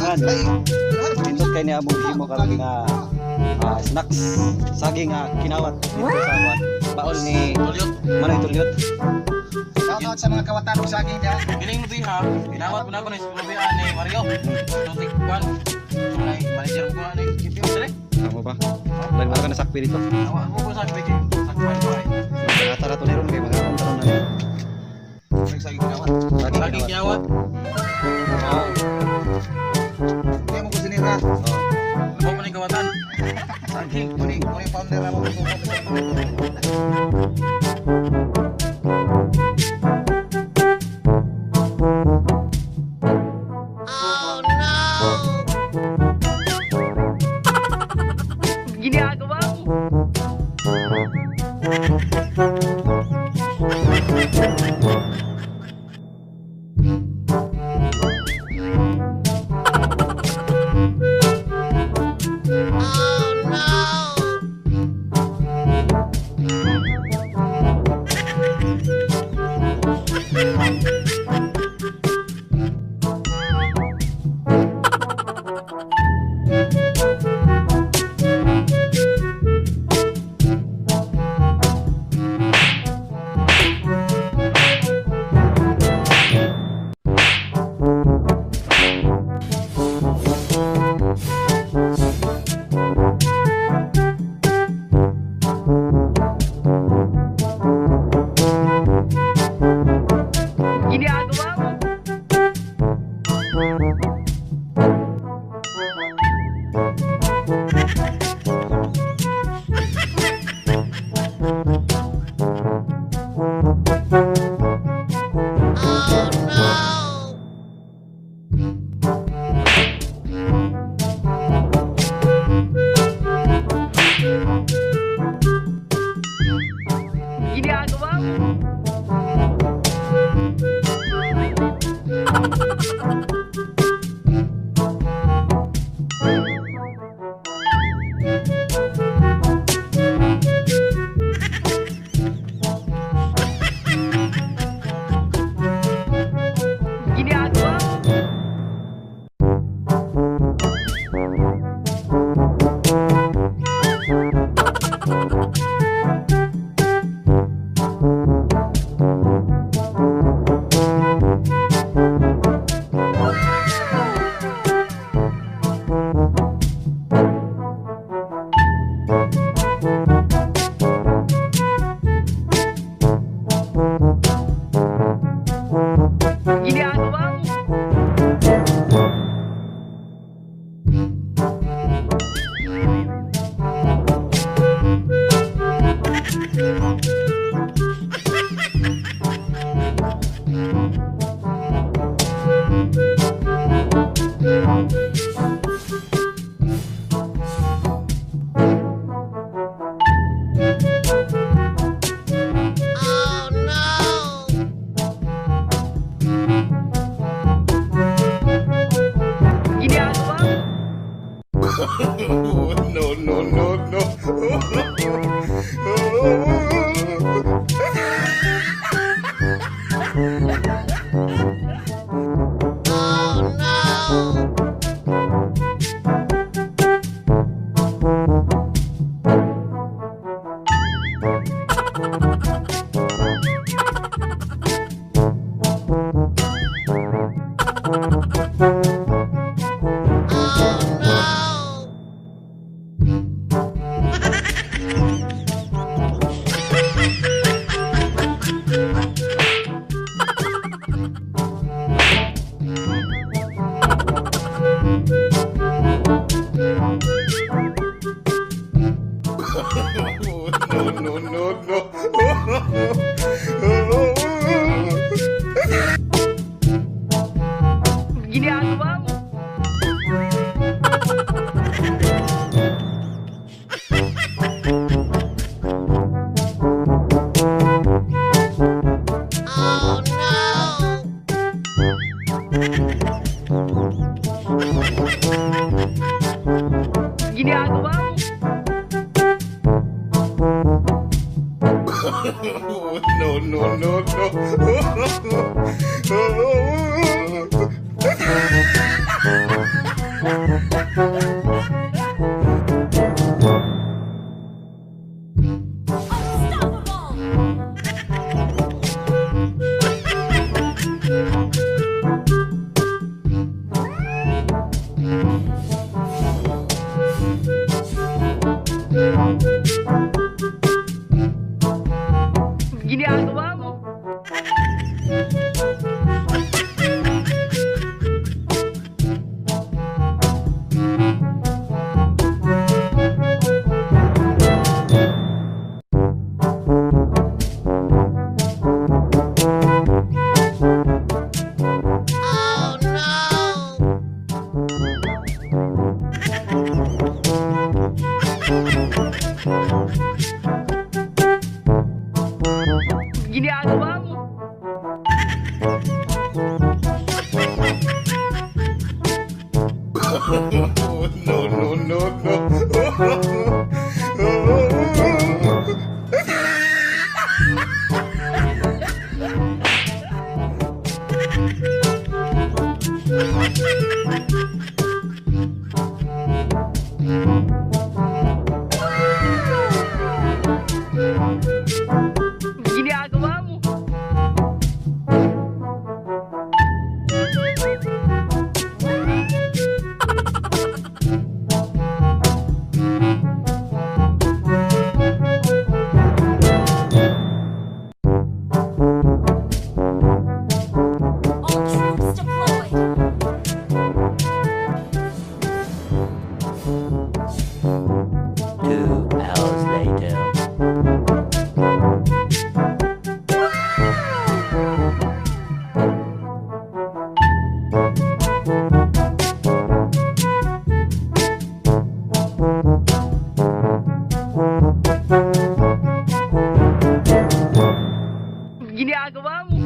Kailangan pindot kay ni among himo karon nga snacks saging kinawat dito sa baol ni Manoy Tulyot. Shoutout sa mga kawatan ng saging niya. Piling mo diha, pinawat mo na ako ng isprobihan ni Mario. Tutik kwan. May manager ko na ni Kitty Dre. Amo ba? Lang na ka nasakpi dito. Awak ko sa Kitty. Sakpan ko ay. Tara to ron kay mga taron na. Saging pinawat. Saging kinawat. Kaya mo kusinira. Ako mo ni kawatan. Saging. Kuning founder na mo. Ginagawa mo. no, no, no, Ginagawa mo. Ginagawa mo. no, no, no, no. Ginagawa mo. All troops deployed. 2 hours later. Ginagawa mo.